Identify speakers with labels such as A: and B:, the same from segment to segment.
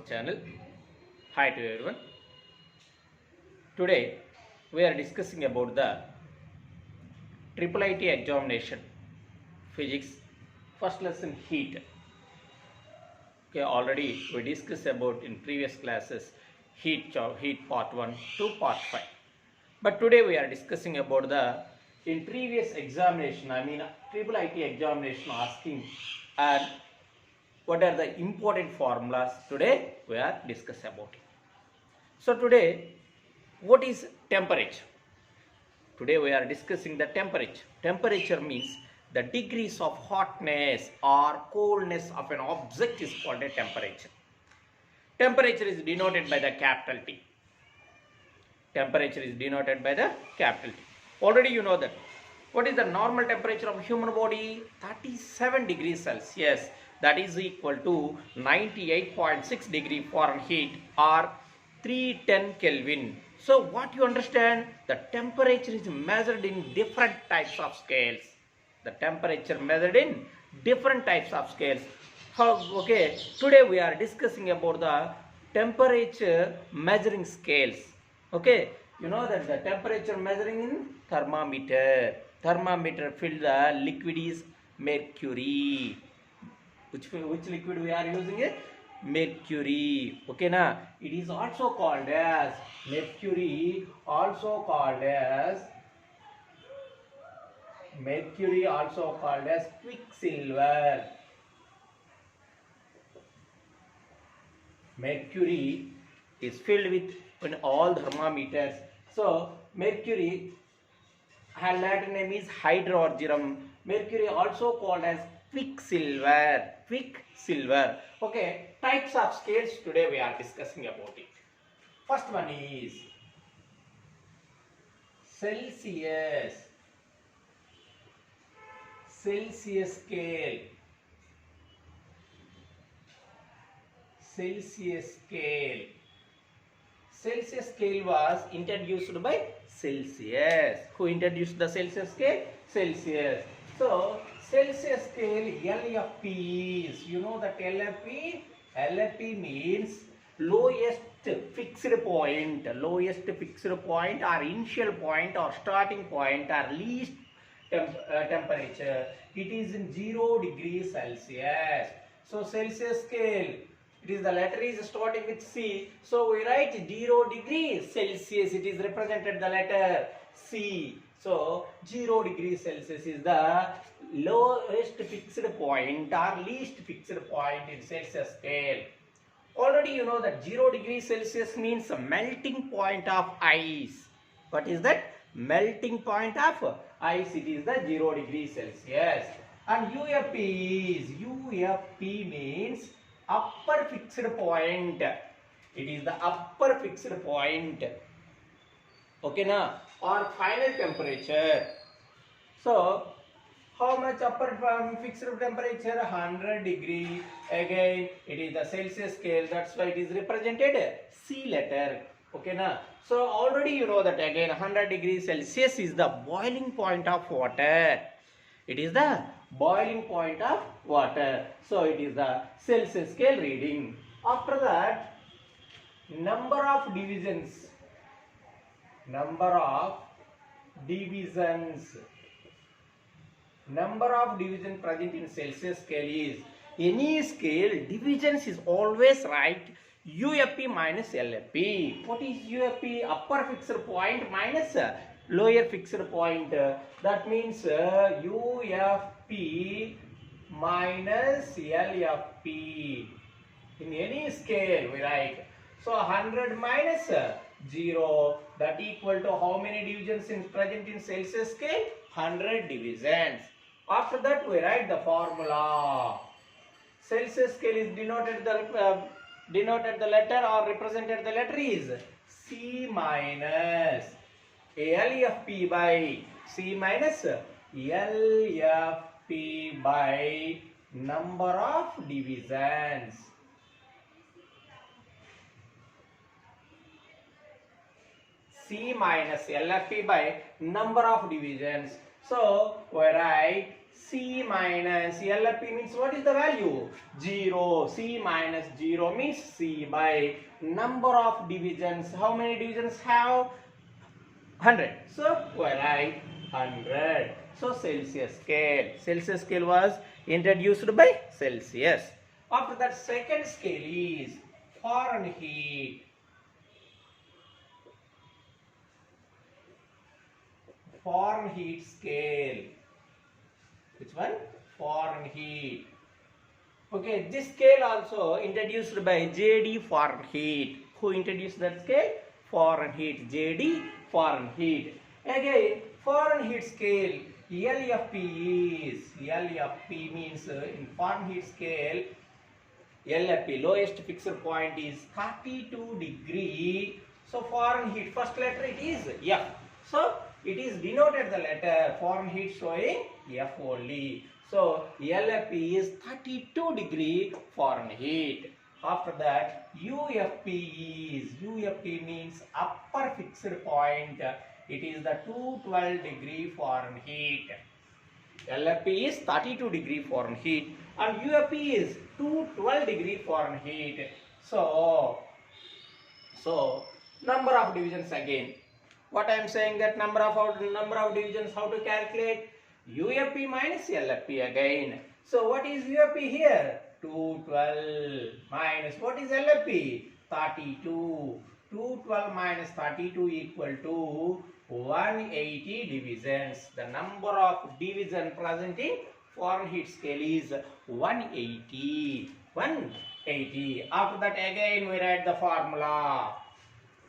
A: channel. Hi to everyone. Today we are discussing about the Triple IT examination physics first lesson heat. Okay, already we discussed about in previous classes heat part 1 to part 5. But today we are discussing about the in previous examination, Triple IT examination asking and what are the important formulas. Today we are discussing about it. So today, what is temperature? Today we are discussing the temperature. Temperature means the degrees of hotness or coldness of an object is called a temperature. Temperature is denoted by the capital T. Temperature is denoted by the capital T. Already you know that. What is the normal temperature of human body? 37 degrees Celsius. That is equal to 98.6 degree Fahrenheit or 310 Kelvin. So what you understand? The temperature is measured in different types of scales. The temperature measured in different types of scales. Okay, today we are discussing about the temperature measuring scales. Okay, you know that the temperature measuring in thermometer. Thermometer fill the liquid is mercury. Which liquid we are using it? Mercury. Okay na? It is also called as mercury. Also called as quicksilver. Mercury is filled with in all thermometers. So mercury, her Latin name is hydrogen. Mercury also called as quicksilver. Quicksilver. Okay, types of scales today we are discussing about it. First one is Celsius. Celsius scale. Celsius scale. Celsius scale was introduced by Celsius. Who introduced the Celsius scale? Celsius. So Celsius scale LFP is, you know that LFP? LFP means lowest fixed point. Lowest fixed point or initial point or starting point or least temperature. It is in 0 degrees Celsius. So Celsius scale, it is the letter is starting with C. So we write 0 degrees Celsius. It is represented the letter C. So 0 degrees Celsius is the lowest fixed point or least fixed point in Celsius scale. Already you know that 0 degrees Celsius means a melting point of ice. What is that? Melting point of ice. It is the 0 degrees Celsius. And UFP is, UFP means upper fixed point. It is the upper fixed point. Okay na? Or final temperature. So how much upper fixed temperature? 100 degree. Again it is the Celsius scale. That's why it is represented C letter. Okay na? So already you know that again 100 degrees Celsius is the boiling point of water. It is the boiling point of water. So it is the Celsius scale reading. After that, number of divisions. Number of divisions. Number of divisions present in Celsius scale is, any scale divisions is always right UFP minus LFP. What is UFP? Upper fixed point minus lower fixed point. That means UFP minus LFP. In any scale we write. So 100 minus 0, that equal to how many divisions is present in Celsius scale? 100 divisions. After that we write the formula. Celsius scale is denoted the letter or represented the letter is C minus LFP by C minus LFP by number of divisions. C minus LFP by number of divisions. So we write C minus LFP means what is the value? 0. C minus 0 means C by number of divisions. How many divisions have? 100. So we write 100. So Celsius scale. Celsius scale was introduced by Celsius. After that, second scale is Fahrenheit. Fahrenheit scale. Which one? Fahrenheit. Okay, this scale also introduced by J.D. Fahrenheit. Who introduced that scale? Fahrenheit. J.D. Fahrenheit. Again, Fahrenheit scale. LFP means in Fahrenheit scale, LFP lowest fixed point is 32 degree. So Fahrenheit first letter it is F. So it is denoted the letter Fahrenheit showing F only. So LFP is 32 degree Fahrenheit. After that, UFP means upper fixed point. It is the 212 degree Fahrenheit. LFP is 32 degree Fahrenheit and UFP is 212 degree Fahrenheit. So number of divisions again. What I am saying that number of divisions, how to calculate? UFP minus LFP again. So what is UFP here? 212 minus what is LFP? 32. 212 minus 32 equal to 180 divisions. The number of division present in Fahrenheit scale is 180. 180. After that again we write the formula.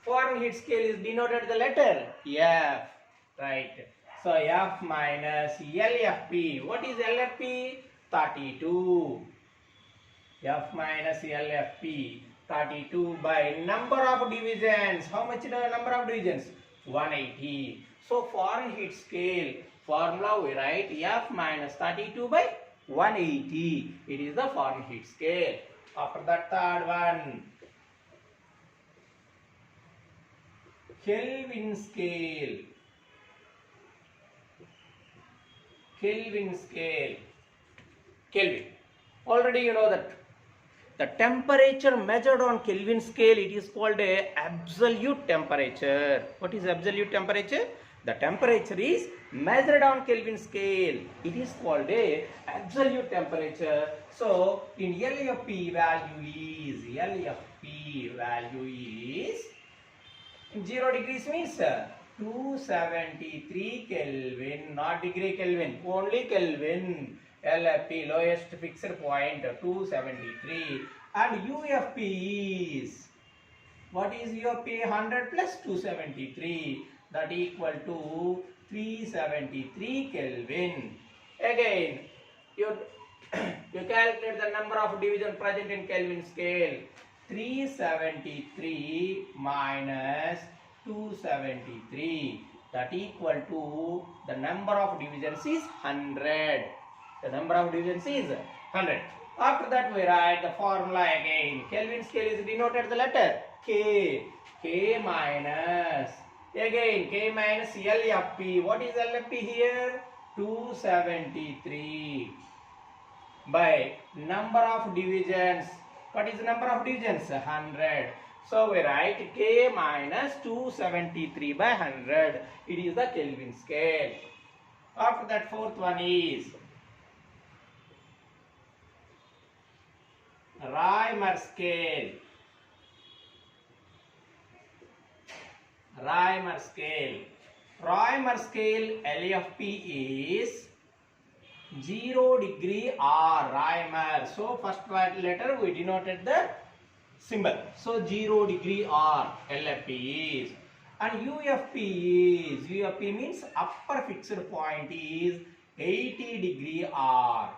A: Fahrenheit scale is denoted the letter F. Right. So F minus LFP. What is LFP? 32. F minus LFP. 32 by number of divisions. How much the number of divisions? 180. So Fahrenheit scale formula we write F minus 32 by 180. It is the Fahrenheit scale. After that, third one, Kelvin scale. Kelvin scale. Kelvin. Already you know that the temperature measured on Kelvin scale, it is called a absolute temperature. What is absolute temperature? The temperature is measured on Kelvin scale. It is called a absolute temperature. So in LFP value is 0 degrees means 273 Kelvin, not degree Kelvin, only Kelvin. LFP lowest fixed point 273 and UFP is, what is UFP? 100 plus 273, that equal to 373 Kelvin. Again you calculate the number of division present in Kelvin scale. 373 minus 273, that equal to the number of divisions is 100. The number of divisions is 100. After that we write the formula again. Kelvin scale is denoted the letter K. K minus, again K minus LFP. What is LFP here? 273 by number of divisions. What is the number of divisions? 100. So we write K minus 273 by 100. It is the Kelvin scale. After that, fourth one is Raymer scale. Raymer scale. Raymer scale LFP is 0 degree R. Raymer. So first letter we denoted the symbol. So 0 degree R LFP is. And UFP means upper fixed point is 80 degree R.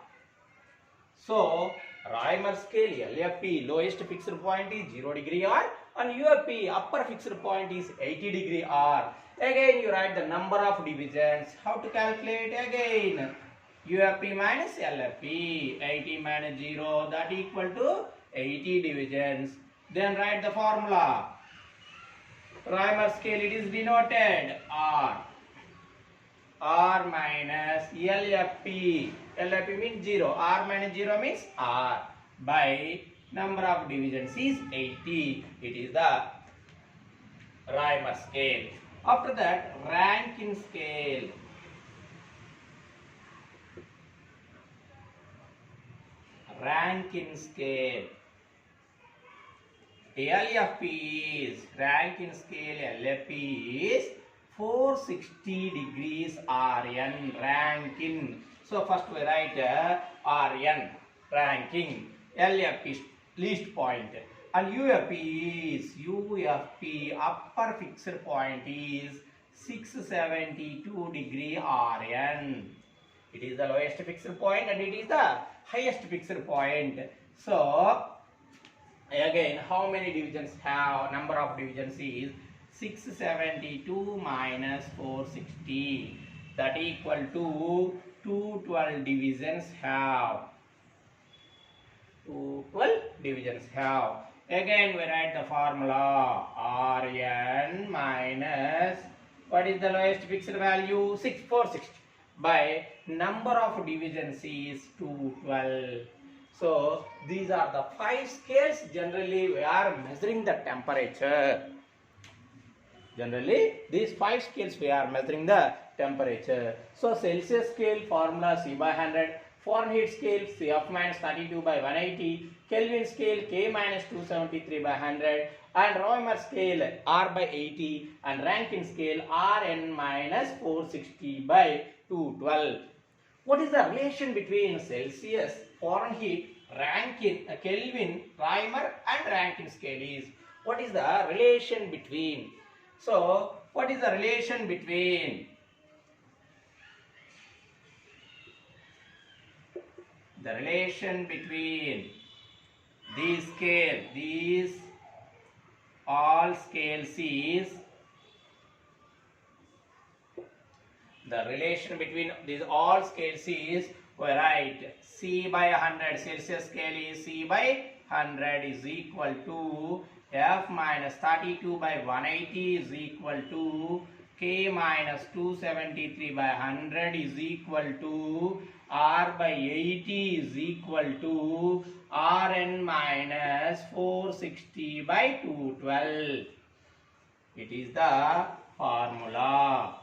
A: So Raymer scale LFP lowest fixed point is 0 degree R and UFP upper fixed point is 80 degree R. Again you write the number of divisions. How to calculate? Again UFP minus LFP. 80 minus 0, that equal to 80 divisions. Then write the formula. Raymer scale, it is denoted R. R minus LFP. LFP means 0. R minus 0 means R by number of divisions is 80. It is the Reimer scale. After that, Rankine scale. Rankine scale. LFP is Rankine scale. LFP is 460 degrees Rn. Rankine. So first we write Rn. Ranking. LFP is least point. And UFP upper fixed point is 672 degree Rn. It is the lowest fixed point and it is the highest fixed point. So again, how many divisions have? Number of divisions is 672 minus 460. That equal to 212 divisions have. 212 divisions have. Again, we write the formula Rn minus, what is the lowest fixed value? 460 by number of divisions is 212. So these are the 5 scales. Generally we are measuring the temperature. Generally these 5 scales we are measuring the temperature. So Celsius scale formula C by 100, Fahrenheit scale Cf minus 32 by 180, Kelvin scale K minus 273 by 100, and Rømer scale R by 80, and Rankine scale Rn minus 460 by 212. What is the relation between Celsius, Fahrenheit, Rankine, Kelvin, Rømer and Rankine scale is? What is the relation between? So, what is the relation between these scales? These all scales is the relation between these all scales is, we write C by 100. Celsius scale is C by 100 is equal to F minus 32 by 180 is equal to K minus 273 by 100 is equal to R by 80 is equal to Rn minus 460 by 212. It is the formula.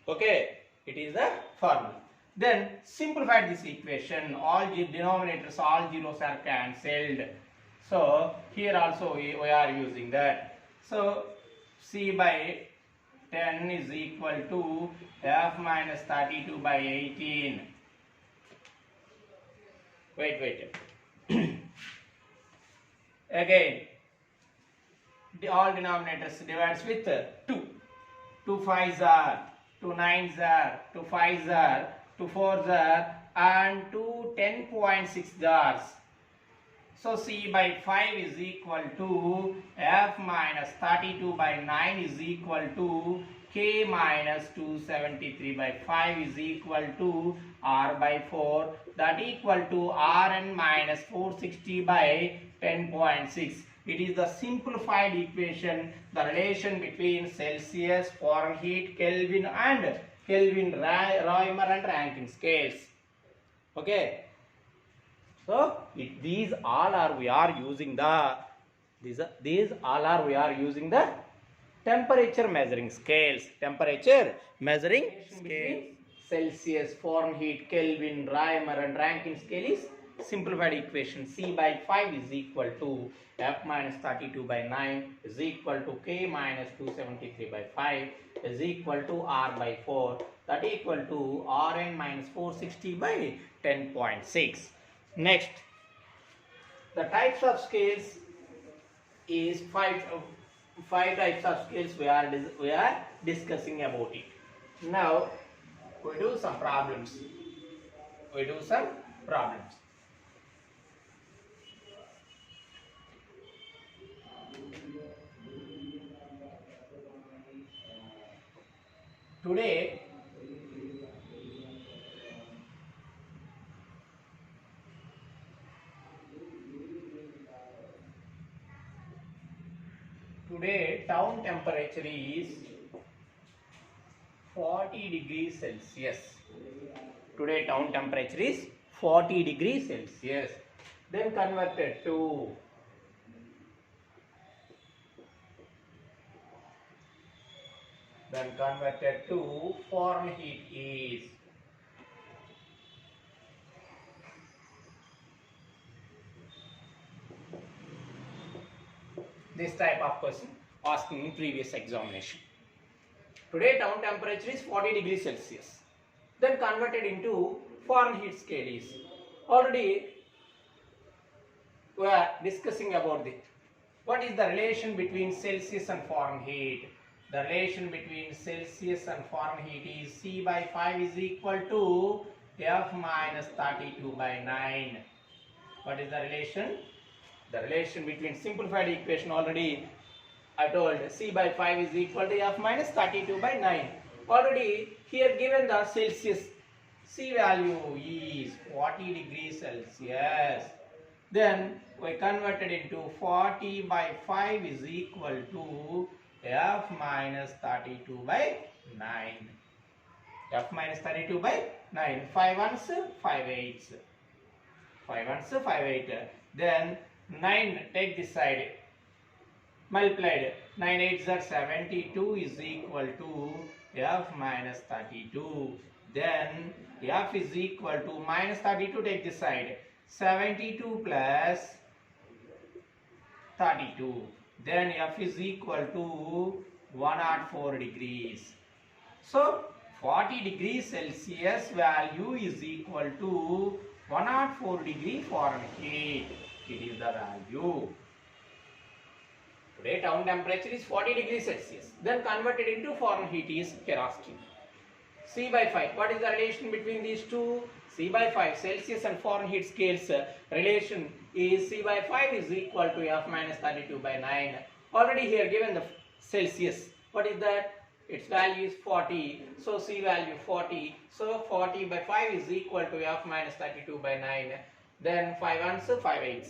A: Okay, it is the formula. Then simplify this equation. All denominators, all zeros are cancelled. So here also we are using that. So C by 10 is equal to F minus 32 by 18. Wait. Again, all denominators divides with 2. 2 5s are, 2 9s are, 2 5s are, 2 4s are, and 2 10.6 jars. So C by 5 is equal to F minus 32 by 9 is equal to K minus 273 by 5 is equal to R by 4, that equal to Rn minus 460 by 10.6. It is the simplified equation, the relation between Celsius, Fahrenheit, Kelvin and Kelvin, Rømer and Rankine scales. Okay. So these all are we are using the temperature measuring scales. Temperature measuring scales. Celsius, Fahrenheit, Kelvin, Rømer and Rankine scale is simplified equation. C by 5 is equal to F minus 32 by 9 is equal to K minus 273 by 5 is equal to R by 4, that equal to Rn minus 460 by 10.6. Next, the types of scales is five types of scales we are discussing about it. Now we do some problems. Today town temperature is 40 degrees Celsius. Today town temperature is 40 degrees Celsius. Then converted to Fahrenheit is this type of question asked in previous examination. Today town temperature is 40 degrees Celsius. Then converted into Fahrenheit scale is. Already we are discussing about it. What is the relation between Celsius and Fahrenheit? The relation between Celsius and Fahrenheit is C by 5 is equal to F minus 32 by 9. What is the relation? The relation between simplified equation already I told C by 5 is equal to F minus 32 by 9. Already here given the Celsius C value is 40 degrees Celsius. Then we converted into 40 by 5 is equal to F minus 32 by 9. F minus 32 by 9. 5 ones, 5 eights. 5 ones, 5 8. Then 9 take this side. Multiplied. 9 eights are 72 is equal to F minus 32. Then F is equal to minus 32 take this side. 72 plus 32. Then F is equal to 104 degrees. So 40 degrees Celsius value is equal to 104 degree Fahrenheit. It is the value. Today town temperature is 40 degrees Celsius. Then converted into Fahrenheit is here asking. C by 5. What is the relation between these two? C by 5. Celsius and Fahrenheit scales relation is C by 5 is equal to F minus 32 by 9. Already here given the Celsius. What is that? Its value is 40. So C value 40. So 40 by 5 is equal to F minus 32 by 9. Then 5 ones, 5 eights.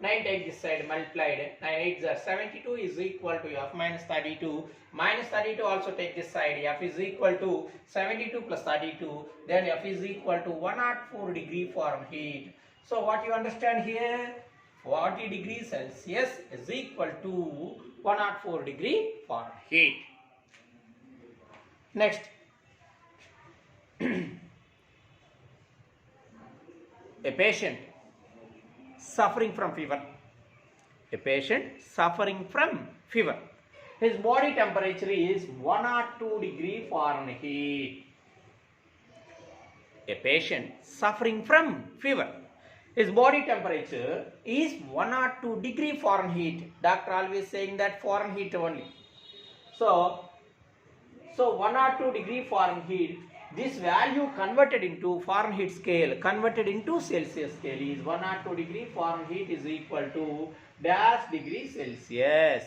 A: 9 take this side multiplied. 9 eights are 72 is equal to F minus 32. Minus 32 also take this side. F is equal to 72 plus 32. Then F is equal to 104 degree Fahrenheit. So what you understand here? 40 degrees Celsius is equal to 104 degree Fahrenheit. Next. A patient suffering from fever. A patient suffering from fever. His body temperature is 102 degree Fahrenheit. A patient suffering from fever. His body temperature is 102 degree Fahrenheit. Doctor always saying that Fahrenheit only. So 102 degree Fahrenheit. This value converted into Fahrenheit scale, converted into Celsius scale is 102 degree Fahrenheit is equal to dash degree Celsius.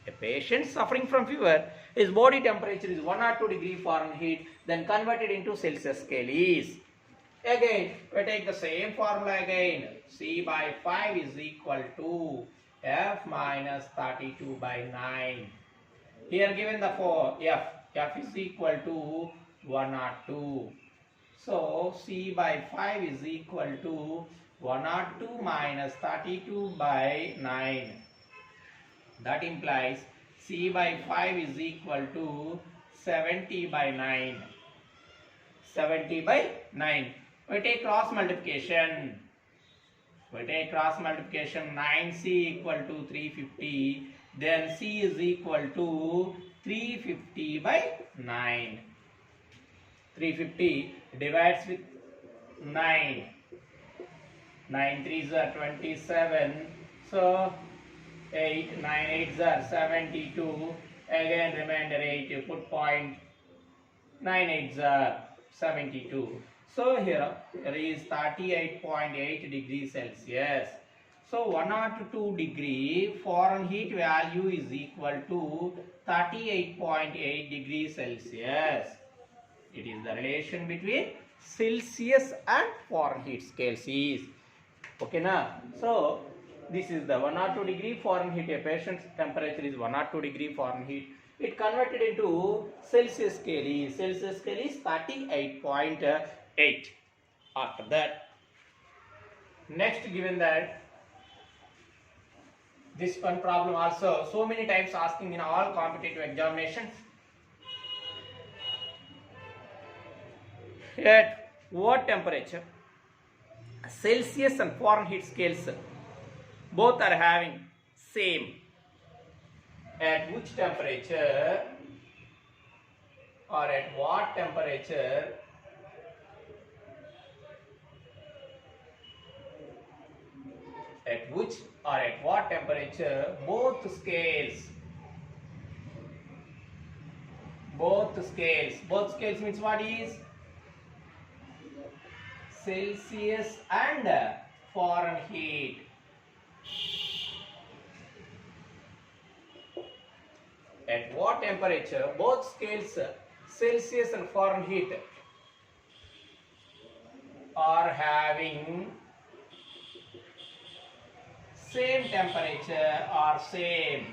A: A patient suffering from fever, his body temperature is 102 degree Fahrenheit, then converted into Celsius scale is. Again, we take the same formula again. C by 5 is equal to F minus 32 by 9. Here given the F is equal to 102. So C by 5 is equal to 102 minus 32 by 9. That implies C by 5 is equal to 70 by 9. 70 by 9. We take cross multiplication. 9C equal to 350. Then C is equal to 350 by 9. 350 divides with 9. 9 3s are 27. So 8, 9 8s are 72. Again remainder 8. You put point. 9 8s are 72. So here is 38.8 degrees Celsius. So 102 degree Fahrenheit value is equal to 38.8 degrees Celsius. It is the relation between Celsius and Fahrenheit scales is. Okay na? So this is the 102 degree Fahrenheit. A patient's temperature is 102 degree Fahrenheit. it converted into Celsius scale. Celsius scale is 38.8. After that, next given that this one problem also so many times asking in all competitive examinations. At what temperature Celsius and Fahrenheit scales both are having same? At which temperature or at what temperature at which or at what temperature both scales means what is Celsius and Fahrenheit. At what temperature both scales Celsius and Fahrenheit are having same temperature or same?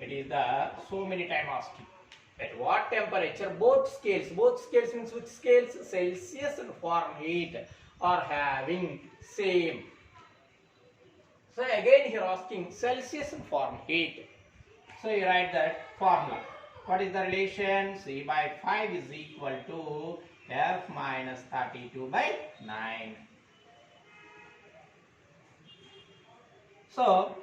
A: It is the so many time asking. At what temperature both scales means which scales? Celsius and Fahrenheit are having same. So again here asking Celsius and Fahrenheit. So you write that formula. What is the relation? C by 5 is equal to F minus 32 by 9. So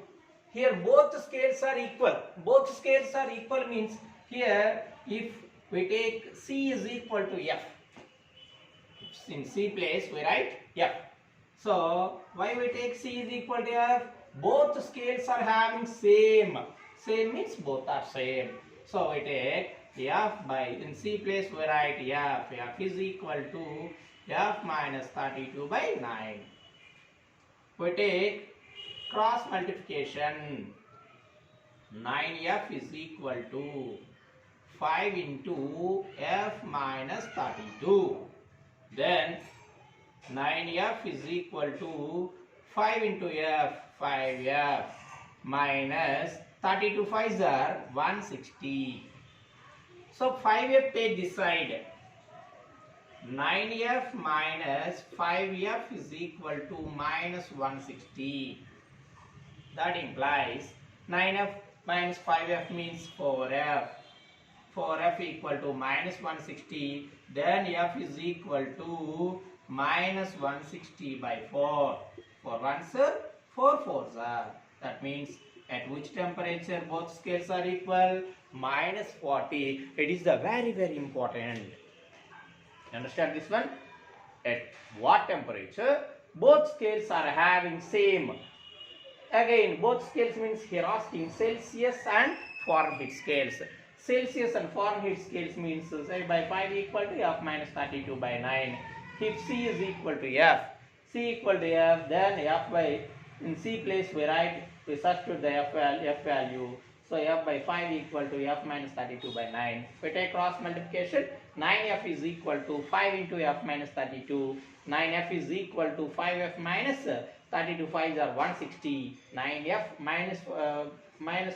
A: here both scales are equal. Both scales are equal means here if we take C is equal to F. In C place we write F. So why we take C is equal to F? Both scales are having same. Same means both are same. So we take F by, in C place we write F. F is equal to F minus 32 by 9. We take cross multiplication. 9F is equal to 5 into F minus 32. Then 9F is equal to 5 into F, 5F minus 32 5s are 160. So 5F take this side. 9F minus 5F is equal to minus 160. That implies 9F minus 5F means 4F. 4F equal to minus 160. Then F is equal to minus 160 by 4. 4 ones are 4 fours are. That means at which temperature both scales are equal? Minus 40. It is the very important. Understand this one? At what temperature both scales are having same? Again, both scales means here asking Celsius and Fahrenheit scales. Celsius and Fahrenheit scales means say by 5 equal to F minus 32 by 9. If C is equal to F, C equal to F, then F by, in C place we write, we substitute the F value. So F by 5 equal to F minus 32 by 9. If we take cross multiplication, 9F is equal to 5 into F minus 32. 9F is equal to 5F minus 32 5s are 160. 9F minus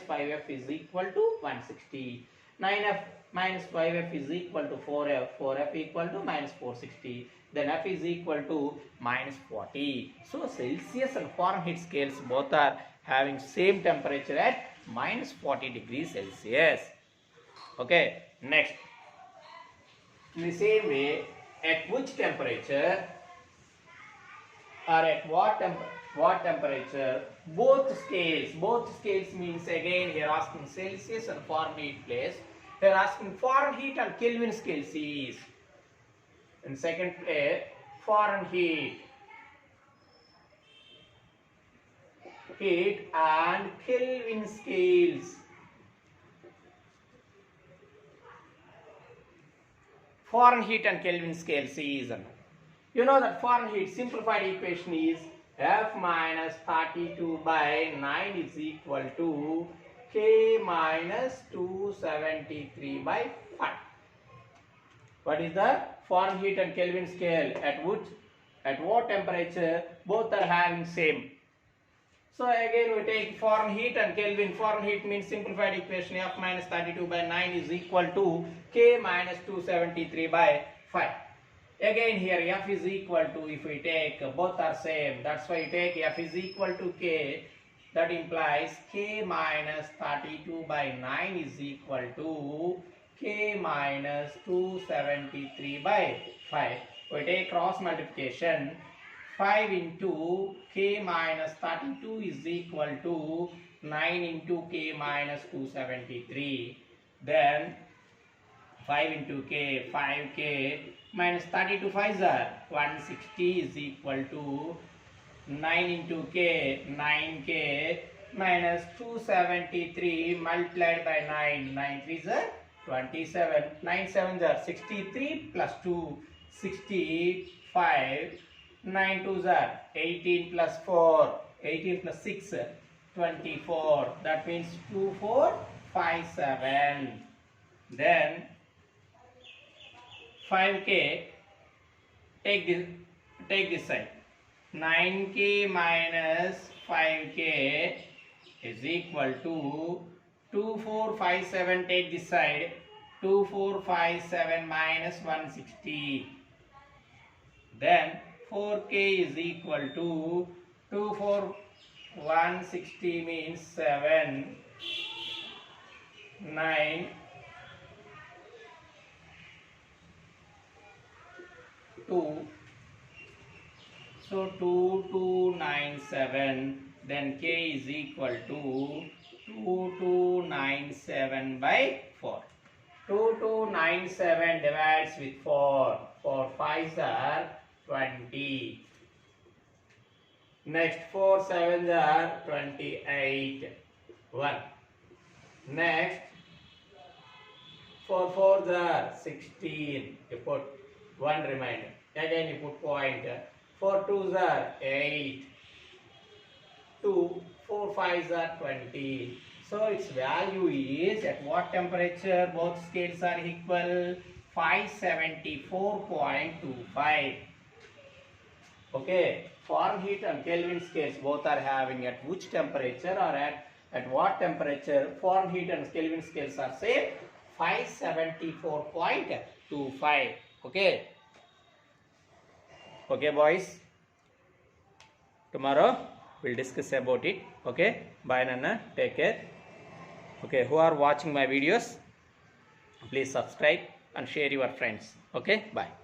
A: 5F is equal to 160. 9F minus 5F is equal to 4F. 4F equal to minus 460. Then F is equal to minus 40. So Celsius and Fahrenheit scales both are having same temperature at minus 40 degrees Celsius. Okay, next. In the same way, at which temperature or at what temperature both scales means again here asking Celsius and Fahrenheit place. Here asking Fahrenheit and Kelvin scale is. In second place, Fahrenheit, heat and Kelvin scales. Fahrenheit and Kelvin scale is. You know that Fahrenheit simplified equation is F minus 32 by 9 is equal to K minus 273 by 5. What is the Fahrenheit and Kelvin scale? At what temperature both are having same? So again we take Fahrenheit and Kelvin. Fahrenheit means simplified equation F minus 32 by 9 is equal to K minus 273 by 5. Again here F is equal to, if we take both are same, that's why you take F is equal to K. That implies K minus 32 by 9 is equal to K minus 273 by 5. We take cross multiplication. 5 into K minus 32 is equal to 9 into K minus 273. Then 5 into K, 5K minus 32 5s are 160 is equal to 9 into K, 9K minus 273 multiplied by 9. 9 3s are 27. 9 7s are 63 plus 2, 65. 9 2s are 18 plus 4, 18 plus 6, 24. That means 2457. Then 5K, take this side. 9K minus 5K is equal to 2457. Take this side. 2457 minus 160. Then 4K is equal to 160 means 7, 9, 2. So 2297. Then K is equal to 2297 by 4. 2297 divides with 4. 4 5s are 20. Next 4 7s are 28. 1. Next 4 4s are 16. You put 1 remainder. Again you put point. 4 2s are 8. 2 4 5s are 20. So its value is, at what temperature both scales are equal? 574.25. Okay, Fahrenheit and Kelvin scales both are having at which temperature, or at what temperature Fahrenheit and Kelvin scales are same? 574.25. Okay. Okay boys, tomorrow we'll discuss about it. Okay, bye Nana, take care. Okay, who are watching my videos, please subscribe and share your friends. Okay, bye.